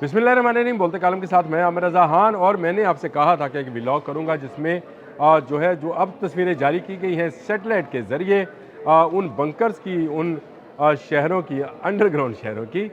बिस्मिल्लाहिर्रहमानिर्रहीम। बोलते कालम के साथ मैं आमिर रज़ा खान, और मैंने आपसे कहा था कि एक व्लॉग करूंगा जिसमें जो अब तस्वीरें जारी की गई हैं सेटेलाइट के ज़रिए उन बंकर्स की, उन शहरों की, अंडरग्राउंड शहरों की,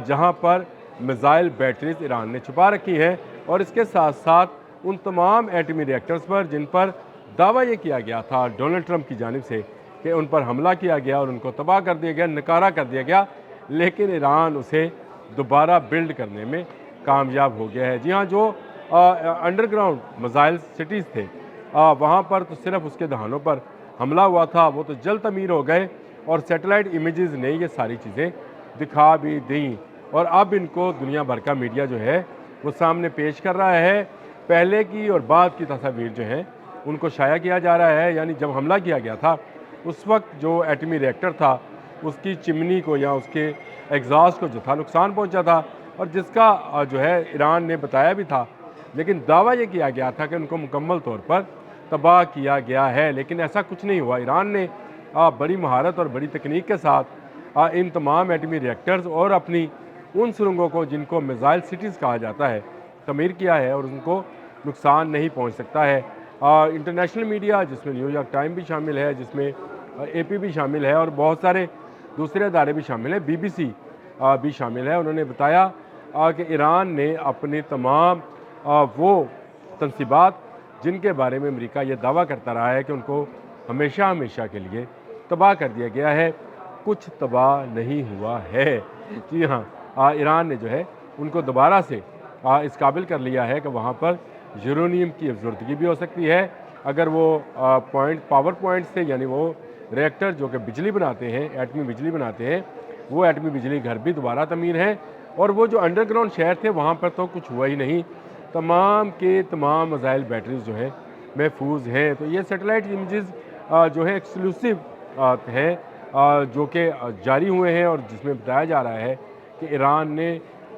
जहां पर मिज़ाइल बैटरीज ईरान ने छुपा रखी है, और इसके साथ साथ उन तमाम एटमी रिएक्टर्स पर जिन पर दावा ये किया गया था डोनाल्ड ट्रंप की जानिब से कि उन पर हमला किया गया और उनको तबाह कर दिया गया, नकारा कर दिया गया, लेकिन ईरान उसे दोबारा बिल्ड करने में कामयाब हो गया है। जी हाँ, जो अंडरग्राउंड मिसाइल सिटीज़ थे वहाँ पर तो सिर्फ उसके दहानों पर हमला हुआ था, वो तो जल्द तमीर हो गए, और सैटेलाइट इमेजेस ने ये सारी चीज़ें दिखा भी दी, और अब इनको दुनिया भर का मीडिया जो है वो सामने पेश कर रहा है। पहले की और बाद की तस्वीर जो हैं उनको शाया किया जा रहा है। यानी जब हमला किया गया था उस वक्त जो एटमी रिएक्टर था उसकी चिमनी को या उसके एग्जॉस्ट को जो था नुकसान पहुंचा था, और जिसका जो है ईरान ने बताया भी था, लेकिन दावा ये किया गया था कि उनको मुकम्मल तौर पर तबाह किया गया है, लेकिन ऐसा कुछ नहीं हुआ। ईरान ने बड़ी महारत और बड़ी तकनीक के साथ इन तमाम एटमी रिएक्टर्स और अपनी उन सुरंगों को जिनको मिसाइल सिटीज़ कहा जाता है तमीर किया है, और उनको नुकसान नहीं पहुँच सकता है। इंटरनेशनल मीडिया जिसमें न्यूयॉर्क टाइम भी शामिल है, जिसमें AP भी शामिल है, और बहुत सारे दूसरे अदारे भी शामिल हैं, BBC भी शामिल है, उन्होंने बताया कि ईरान ने अपने तमाम वो तनसीबात जिनके बारे में अमेरिका ये दावा करता रहा है कि उनको हमेशा हमेशा के लिए तबाह कर दिया गया है, कुछ तबाह नहीं हुआ है। जी हाँ, ईरान ने जो है उनको दोबारा से इस काबिल कर लिया है कि वहाँ पर यूरेनियम की अफजरदगी भी हो सकती है, अगर वो पावर पॉइंट से, यानी वो रिएक्टर जो कि बिजली बनाते हैं, एटमी बिजली बनाते हैं, वो एटमी बिजली घर भी दोबारा तमीर हैं, और वो जो अंडरग्राउंड शहर थे वहाँ पर तो कुछ हुआ ही नहीं, तमाम के तमाम मिसाइल बैटरीज जो हैं महफूज हैं। तो ये सैटेलाइट इमेजेस जो है एक्सक्लूसिव है, जो कि जारी हुए हैं, और जिसमें बताया जा रहा है कि ईरान ने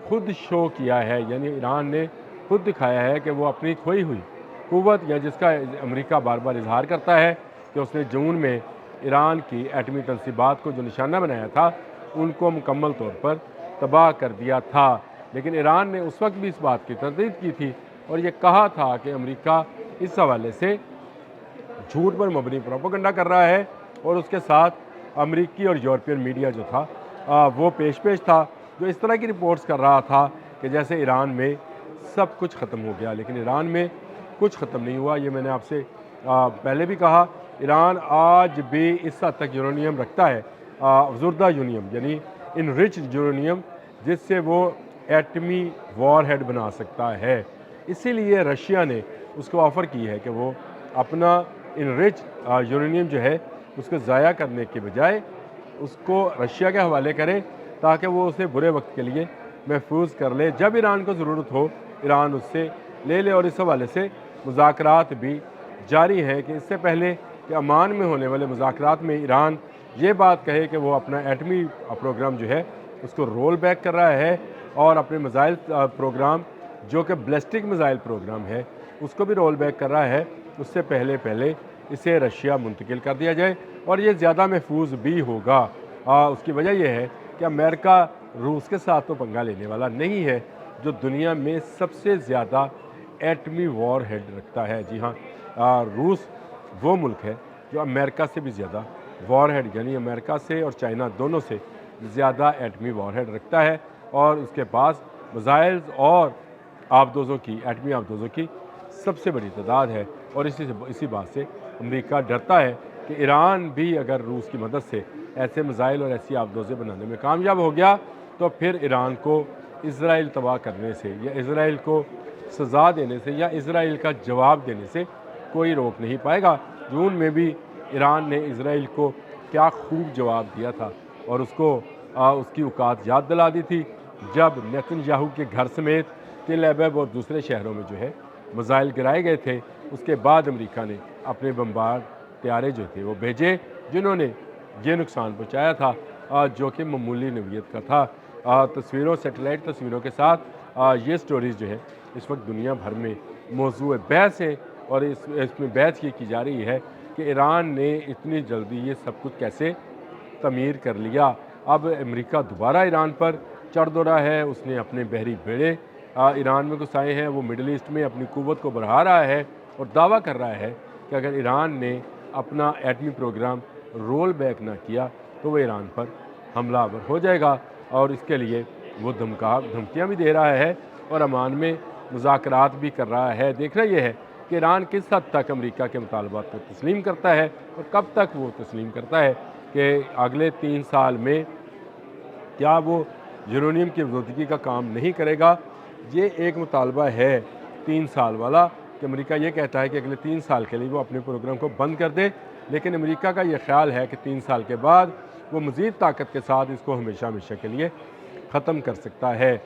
खुद शो किया है, यानी ईरान ने खुद दिखाया है कि वो अपनी खोई हुई क़ुव्वत, या जिसका अमेरिका बार बार इजहार करता है कि उसने जून में ईरान की एटमी तनसीबात को जो निशाना बनाया था उनको मुकम्मल तौर पर तबाह कर दिया था। लेकिन ईरान ने उस वक्त भी इस बात की तरदीद की थी और ये कहा था कि अमेरिका इस हवाले से झूठ पर मबनी प्रोपेगेंडा कर रहा है, और उसके साथ अमेरिकी और यूरोपियन मीडिया जो था वो पेश था, जो इस तरह की रिपोर्ट्स कर रहा था कि जैसे ईरान में सब कुछ ख़त्म हो गया, लेकिन ईरान में कुछ ख़त्म नहीं हुआ। ये मैंने आपसे पहले भी कहा, ईरान आज भी इस हद तक यूरेनियम रखता है, अफजुर्दा यूरेनियम यानी इनरिच यूरेनियम, जिससे वो एटमी वॉर हेड बना सकता है। इसीलिए रशिया ने उसको ऑफ़र की है कि वो अपना इनरिच यूरेनियम जो है उसको ज़ाया करने के बजाय उसको रशिया के हवाले करे, ताकि वो उसे बुरे वक्त के लिए महफूज कर ले, जब ईरान को ज़रूरत हो ईरान उससे ले ले। और इस हवाले से मुज़ाकरात भी जारी हैं कि इससे पहले कि अमान में होने वाले मुज़ाकरात में ईरान ये बात कहे कि वो अपना एटमी प्रोग्राम जो है उसको रोल बैक कर रहा है, और अपने मिसाइल प्रोग्राम जो कि बैलिस्टिक मिसाइल प्रोग्राम है उसको भी रोल बैक कर रहा है, उससे पहले इसे रशिया मुंतकिल कर दिया जाए, और ये ज़्यादा महफूज भी होगा। उसकी वजह यह है कि अमेरिका रूस के साथ तो पंगा लेने वाला नहीं है, जो दुनिया में सबसे ज़्यादा एटमी वॉर हेड रखता है। जी हाँ, रूस वो मुल्क है जो अमेरिका से भी ज़्यादा वॉर हेड, यानी अमेरिका से और चाइना दोनों से ज़्यादा एटमी वॉर हेड रखता है, और उसके पास मिसाइल्स और आबदोज़ों की, एटमी आबदोज़ों की सबसे बड़ी तादाद है। और इसी बात से अमेरिका डरता है कि ईरान भी अगर रूस की मदद से ऐसे मिसाइल और ऐसी आबदोज़ें बनाने में कामयाब हो गया, तो फिर ईरान को इज़राइल तबाह करने से, या इज़राइल को सज़ा देने से, या इज़राइल का जवाब देने से कोई रोक नहीं पाएगा। जून में भी ईरान ने इज़राइल को क्या खूब जवाब दिया था, और उसको उसकी औकात याद दिला दी थी, जब नेतन्याहू के घर समेत तेल अवीव और दूसरे शहरों में जो है मिसाइल गिराए गए थे। उसके बाद अमेरिका ने अपने बम्बार्ड त्यारे जो थे वो भेजे, जिन्होंने ये नुकसान पहुँचाया था जो कि मामूली नौइयत का था। तस्वीरों, सेटेलाइट तस्वीरों के साथ ये स्टोरीज़ जो है इस वक्त दुनिया भर में मौजूद बहस है, और इसमें बहस ये की जा रही है कि ईरान ने इतनी जल्दी ये सब कुछ कैसे तमीर कर लिया। अब अमेरिका दोबारा ईरान पर چڑھ دوڑا ہے، اس نے اپنے بحری بیڑے ایران میں گھسائے ہیں، وہ مڈل ایسٹ میں اپنی قوت کو بڑھا رہا ہے اور دعویٰ کر رہا ہے کہ اگر ایران نے اپنا ایٹمی پروگرام رول بیک نہ کیا تو وہ ایران پر حملہ آور ہو جائے گا، اور اس کے لیے وہ دھمکیاں بھی دے رہا ہے اور عمان میں مذاکرات بھی کر رہا ہے۔ دیکھنا یہ ہے کہ ایران کس حد تک امریکہ کے مطالبات کو تسلیم کرتا ہے اور کب تک وہ تسلیم کرتا ہے کہ اگلے 3 سال میں کیا وہ یورینیم کی آلودگی کا کام نہیں کرے گا۔ یہ ایک مطالبہ ہے 3 سال والا کہ امریکہ یہ کہتا ہے کہ اگلے 3 سال کے لیے وہ اپنے پروگرام کو بند کر دے، لیکن امریکہ کا یہ خیال ہے کہ 3 سال کے بعد وہ مزید طاقت کے ساتھ اس کو ہمیشہ ہمیشہ کے لیے ختم کر سکتا ہے۔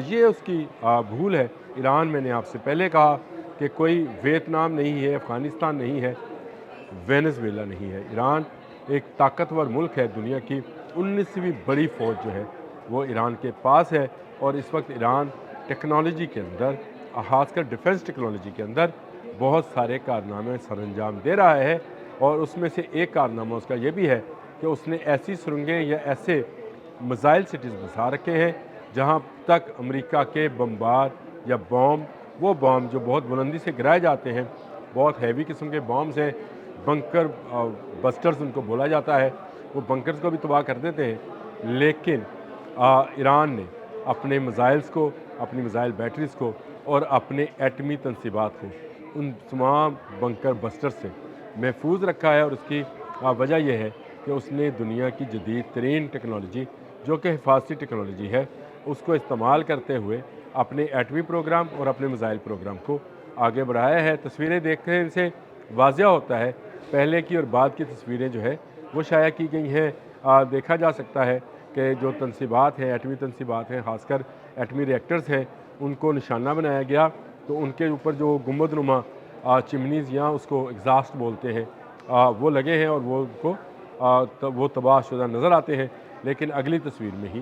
یہ اس کی بھول ہے۔ ایران، میں نے آپ سے پہلے کہا کہ کوئی ویتنام نہیں ہے، افغانستان نہیں ہے، وینزویلا نہیں ہے۔ ایران ایک طاقتور ملک ہے، دنیا کی 19ویں بڑی فوج جو ہے وہ ایران کے پاس ہے، اور اس وقت ایران ٹیکنالوجی کے اندر، خاص کر ڈیفنس ٹیکنالوجی کے اندر بہت سارے کارنامے سر انجام دے رہا ہے، اور اس میں سے ایک کارنامہ اس کا یہ بھی ہے کہ اس نے ایسی سرنگیں یا ایسے میزائل سٹیز بسا رکھے ہیں جہاں تک امریکہ کے بمبار یا وہ بام جو بہت بلندی سے گرائے جاتے ہیں، بہت ہیوی قسم کے بامز ہیں، بنکر بسٹرز ان کو بولا جاتا ہے، وہ بنکرز کو بھی تباہ کر دیتے ہیں، لیکن ایران نے اپنے میزائلز کو، اپنی میزائل بیٹریز کو اور اپنے ایٹمی تنصیبات کو ان تمام بنکر بسٹر سے محفوظ رکھا ہے، اور اس کی وجہ یہ ہے کہ اس نے دنیا کی جدید ترین ٹیکنالوجی جو کہ حفاظتی ٹیکنالوجی ہے اس کو استعمال کرتے ہوئے اپنے ایٹمی پروگرام اور اپنے میزائل پروگرام کو آگے بڑھایا ہے۔ تصویریں دیکھنے سے واضح ہوتا ہے، پہلے کی اور بعد کی تصویریں جو ہے وہ شائع کی گئی ہیں۔ دیکھا جا سکتا ہے کہ جو تنصیبات ہیں، ایٹمی تنصیبات ہیں، خاص کر ایٹمی ریئیکٹرز ہیں، ان کو نشانہ بنایا گیا، تو ان کے اوپر جو گنبد نما چمنیز یا اس کو ایگزاسٹ بولتے ہیں وہ لگے ہیں، اور وہ تباہ شدہ نظر آتے ہیں، لیکن اگلی تصویر میں ہی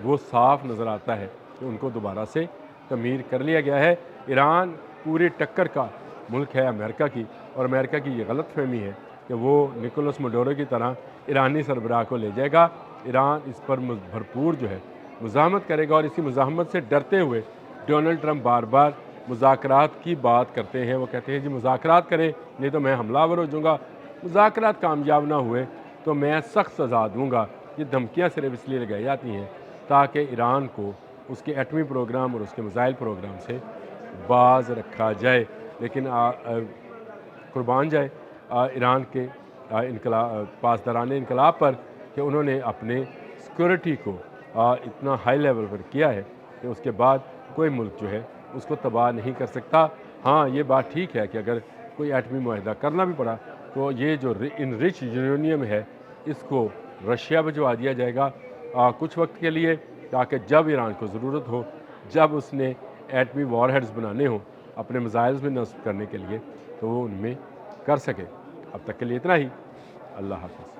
وہ صاف نظر آتا ہے کہ ان کو دوبارہ سے تعمیر کر لیا گیا ہے۔ ایران پوری ٹکر کا ملک ہے امریکہ کی، اور امریکہ کی یہ غلط فہمی ہے کہ وہ نکولس مڈورو کی طرح ایرانی سربراہ کو لے جائے گا۔ ایران اس پر بھرپور جو ہے مزاحمت کرے گا، اور اسی مزاحمت سے ڈرتے ہوئے ڈونلڈ ٹرمپ بار بار مذاکرات کی بات کرتے ہیں۔ وہ کہتے ہیں جی مذاکرات کریں نہیں تو میں حملہ آور ہو جاؤں گا، مذاکرات کامیاب نہ ہوئے تو میں سخت سزا دوں گا۔ یہ دھمکیاں صرف اس لیے لگائی جاتی ہیں تاکہ ایران کو اس کے ایٹمی پروگرام اور اس کے میزائل پروگرام سے باز رکھا جائے، لیکن قربان جائے ایران کے پاسداران انقلاب پر کہ انہوں نے اپنے سیکورٹی کو اتنا ہائی لیول پر کیا ہے کہ اس کے بعد کوئی ملک جو ہے اس کو تباہ نہیں کر سکتا۔ ہاں، یہ بات ٹھیک ہے کہ اگر کوئی ایٹمی معاہدہ کرنا بھی پڑا تو یہ جو انرچ یورینیم ہے اس کو رشیا بھجوا دیا جائے گا کچھ وقت کے لیے، تاکہ جب ایران کو ضرورت ہو، جب اس نے ایٹمی وار ہیڈز بنانے ہوں اپنے میزائلز میں نصب کرنے کے لیے، تو وہ ان میں کر سکے۔ اب تک کے لیے اتنا ہی۔ اللہ حافظ۔